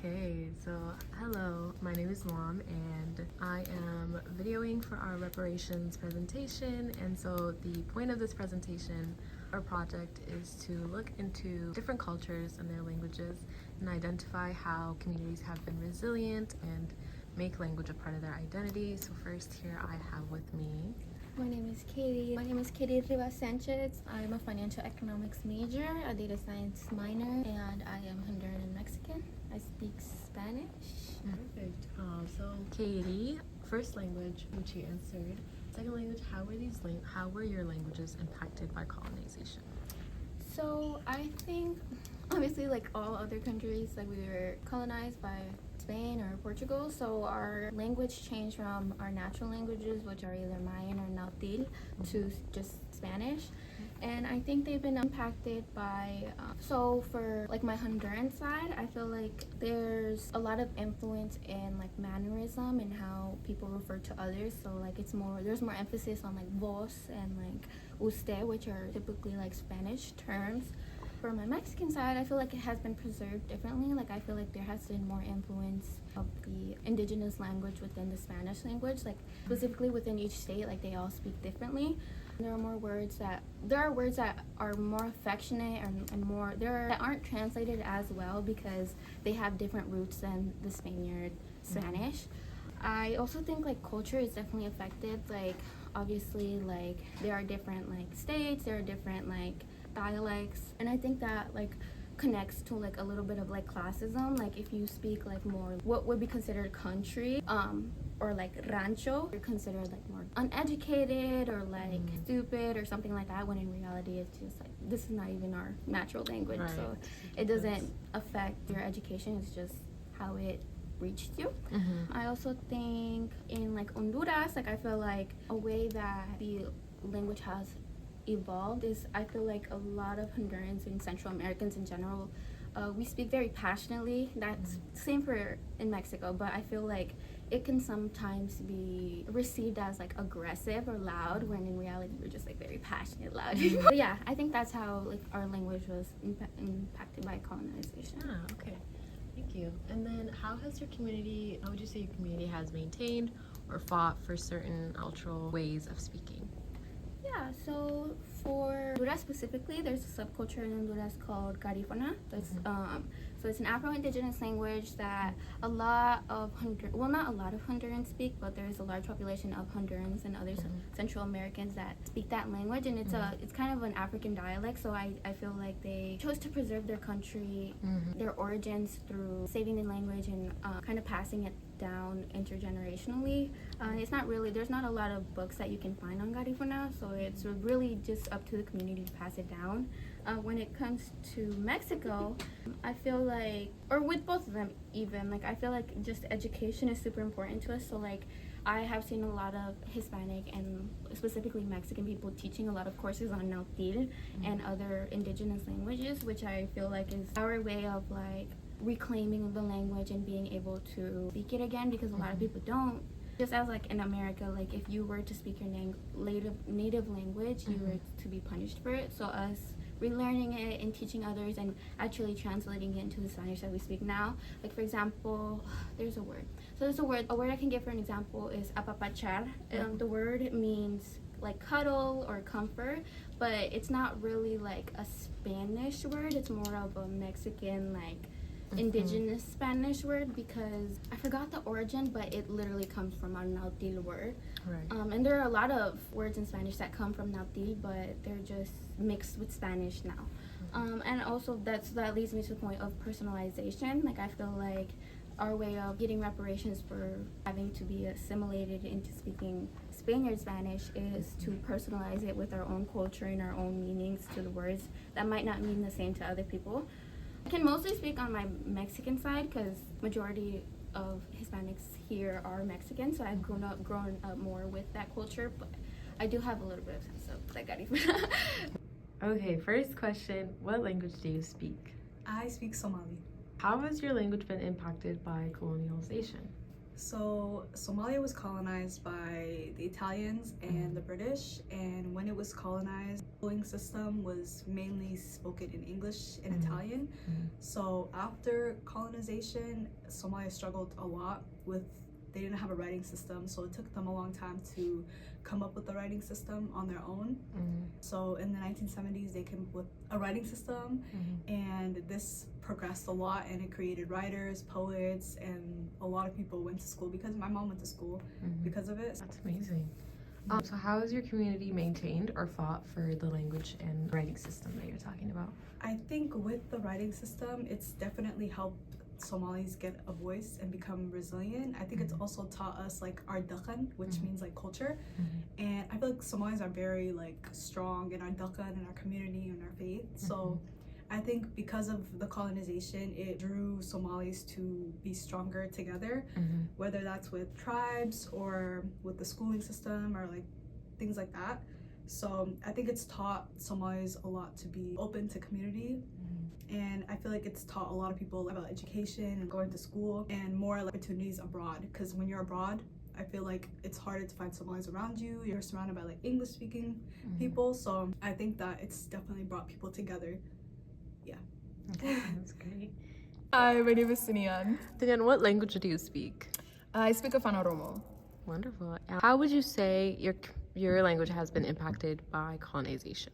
Okay, so hello, my name is Mom and I am videoing for our reparations presentation. And so the point of this presentation, our project, is to look into different cultures and their languages and identify how communities have been resilient and make language a part of their identity. So first here I have with me. My name is Katie. My name is Katie Rivas Sanchez. I'm a financial economics major, a data science minor, and I am Honduran and Mexican. I speak Spanish. Perfect. So Katie, first language, which you answered. Second language, how were your languages impacted by colonization? So I think, obviously, like all other countries, like we were colonized by Spain or Portugal, so our language changed from our natural languages, which are either Mayan or Nautil, to just Spanish. And I think they've been impacted by, so for like my Honduran side, I feel like there's a lot of influence in like mannerism and how people refer to others. So like there's more emphasis on like vos and like usted, which are typically like Spanish terms. For my Mexican side, I feel like it has been preserved differently. Like I feel like there has been more influence of the indigenous language within the Spanish language, like specifically within each state, like they all speak differently. There are words that are more affectionate and more that aren't translated as well because they have different roots than the Spaniard Spanish. I also think like culture is definitely affected. Like obviously, like there are different like states, there are different like dialects, and I think that like connects to like a little bit of like classism. Like if you speak like more what would be considered country or like rancho, you're considered like more uneducated or like stupid or something like that, when in reality it's just like this is not even our natural language, right. So it doesn't affect your education, it's just how it reached you. I also think in like Honduras, like I feel like a way that the language has evolved is I feel like a lot of Hondurans and Central Americans in general, we speak very passionately. That's same for in Mexico, but I feel like it can sometimes be received as like aggressive or loud, when in reality we're just like very passionate loud. But yeah, I think that's how like our language was impacted by colonization. Okay, thank you. And then how would you say your community has maintained or fought for certain cultural ways of speaking? Yeah, so for Honduras specifically, there's a subculture in Honduras called Garifuna. So it's an Afro-Indigenous language that a lot of not a lot of Hondurans speak, but there's a large population of Hondurans and other Central Americans that speak that language, and it's kind of an African dialect. So I feel like they chose to preserve their country, their origins, through saving the language and kind of passing it down intergenerationally. There's not a lot of books that you can find on Garifuna, so it's really just up to the community to pass it down. When it comes to Mexico, I feel like, or with both of them even, like I feel like just education is super important to us. So like I have seen a lot of Hispanic and specifically Mexican people teaching a lot of courses on Nautil and other indigenous languages, which I feel like is our way of like reclaiming the language and being able to speak it again, because a lot of people don't. Just as like in America, like if you were to speak your native language, you were to be punished for it. So us relearning it and teaching others and actually translating it into the Spanish that we speak now. Like for example, there's a word. So there's a word I can give for an example is apapachar. The word means like cuddle or comfort, but it's not really like a Spanish word. It's more of a Mexican like indigenous Spanish word, because I forgot the origin, but it literally comes from a Nautil word. Right. And there are a lot of words in Spanish that come from Nautil, but they're just mixed with Spanish now. And also that leads me to the point of personalization. Like I feel like our way of getting reparations for having to be assimilated into speaking Spaniard Spanish is to personalize it with our own culture and our own meanings to the words that might not mean the same to other people. I can mostly speak on my Mexican side because majority of Hispanics here are Mexican, so I've grown up more with that culture, but I do have a little bit of sense of that Garifuna. Okay, first question, what language do you speak? I speak Somali. How has your language been impacted by colonialization? So Somalia was colonized by the Italians and the British, and when it was colonized, the schooling system was mainly spoken in English and Italian. So after colonization, Somalia struggled a lot with, they didn't have a writing system, so it took them a long time to come up with a writing system on their own. So in the 1970s, they came up with a writing system, and this progressed a lot, and it created writers, poets, and a lot of people went to school, because my mom went to school because of it. That's amazing. So how has your community maintained or fought for the language and writing system that you're talking about? I think with the writing system, it's definitely helped Somalis get a voice and become resilient. I think it's also taught us like our dakhan, which means like culture. And I feel like Somalis are very like strong in our dakhan and our community and our faith. So I think because of the colonization, it drew Somalis to be stronger together, whether that's with tribes or with the schooling system or like things like that. So I think it's taught Somalis a lot to be open to community. And I feel like it's taught a lot of people about education and going to school and more opportunities abroad. Because when you're abroad, I feel like it's harder to find Somalis around you. You're surrounded by like English speaking people. So I think that it's definitely brought people together. Yeah. Okay, that's great. Hi, my name is Sinian. Then what language do you speak? I speak Afano-Oromo. Wonderful. How would you say your language has been impacted by colonization?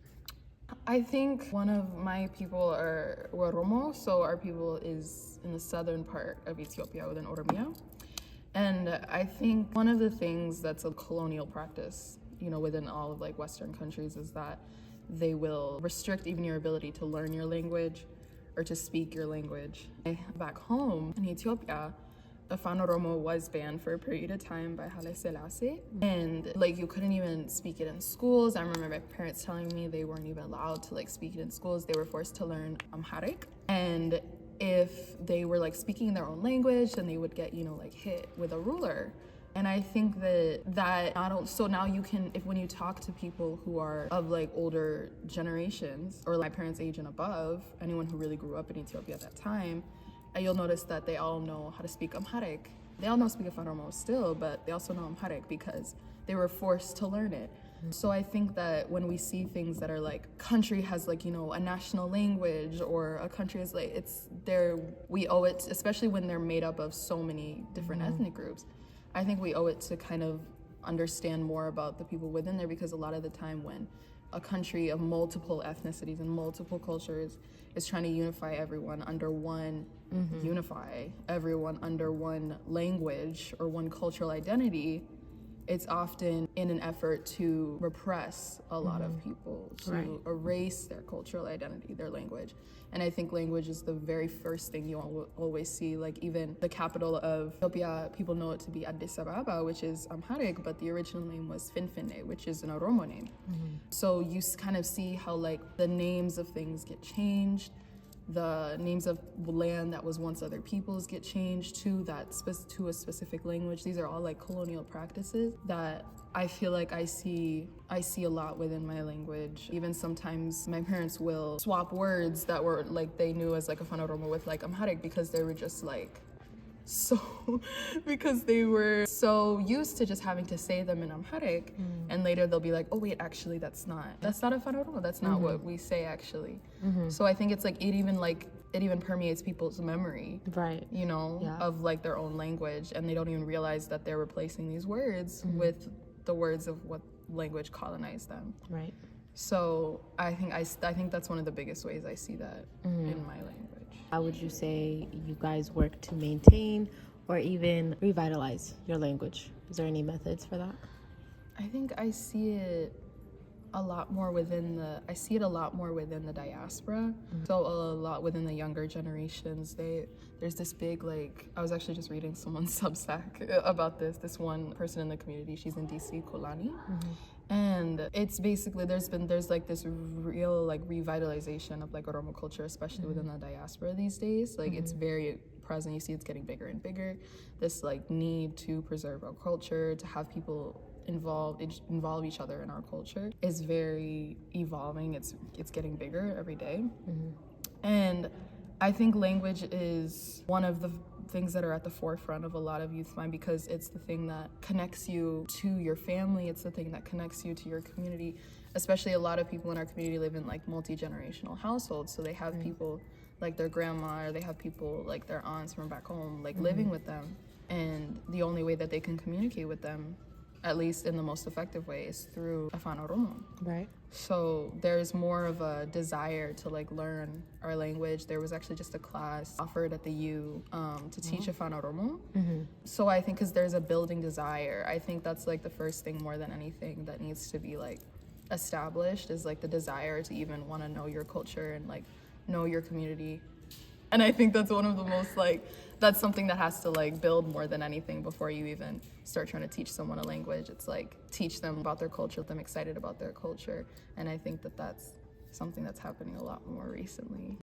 I think one of my people are Oromo, so our people is in the southern part of Ethiopia within Oromia. And I think one of the things that's a colonial practice, you know, within all of like Western countries is that they will restrict even your ability to learn your language or to speak your language. Back home in Ethiopia, Afano-Oromo was banned for a period of time by Haile Selassie, and like you couldn't even speak it in schools. I remember my parents telling me they weren't even allowed to like speak it in schools. They were forced to learn Amharic, and if they were like speaking their own language, then they would get, you know, like hit with a ruler. And I think that so now you can, if when you talk to people who are of like older generations or like my parents' age and above, anyone who really grew up in Ethiopia at that time, you'll notice that they all know how to speak Amharic. They all know speak Afano still, but they also know Amharic because they were forced to learn it. So I think that when we see things that are like country has like, you know, a national language, or a country is like, it's there, we owe it, especially when they're made up of so many different ethnic groups. I think we owe it to kind of understand more about the people within there, because a lot of the time when a country of multiple ethnicities and multiple cultures is trying to unify everyone under one language or one cultural identity, it's often in an effort to repress a lot of people, to erase their cultural identity, their language. And I think language is the very first thing you always see. Like even the capital of Ethiopia, people know it to be Addis Ababa, which is Amharic, but the original name was Finfinne, which is an Oromo name. So you kind of see how like the names of things get changed. The names of land that was once other people's get changed to a specific language. These are all like colonial practices that I feel like I see a lot within my language. Even sometimes my parents will swap words that were like they knew as like Afano-Oromo with like Amharic, because they were just like because they were so used to just having to say them in Amharic, and later they'll be like, oh wait, actually that's not Afano-Oromo, that's not what we say actually. So I think it's like it even permeates people's memory, Right. you know, of like their own language, and they don't even realize that they're replacing these words with the words of what language colonized them. Right. So I think that's one of the biggest ways I see that in my language. How would you say you guys work to maintain or even revitalize your language? Is there any methods for that? I think I see it a lot more within the diaspora. So a lot within the younger generations. There's this big, like, I was actually just reading someone's Substack about this one person in the community. She's in DC, Kulani. And it's basically there's like this real like revitalization of like Oromo culture, especially within the diaspora these days. Like it's very present. You see it's getting bigger and bigger. This like need to preserve our culture, to have people involve each other in our culture is very evolving. It's getting bigger every day. And I think language is one of the things that are at the forefront of a lot of youth mind because it's the thing that connects you to your family. It's the thing that connects you to your community. Especially a lot of people in our community live in like multi-generational households. So they have people like their grandma, or they have people like their aunts from back home, like living with them. And the only way that they can communicate with them, at least in the most effective way, is through Afan Oromo. Right. So there's more of a desire to like learn our language. There was actually just a class offered at the U to teach Afan Oromo. So I think because there's a building desire, I think that's like the first thing more than anything that needs to be like established is like the desire to even want to know your culture and like know your community. And I think that's one of the most like, that's something that has to like build more than anything before you even start trying to teach someone a language. It's like teach them about their culture, get them excited about their culture. And I think that that's something that's happening a lot more recently.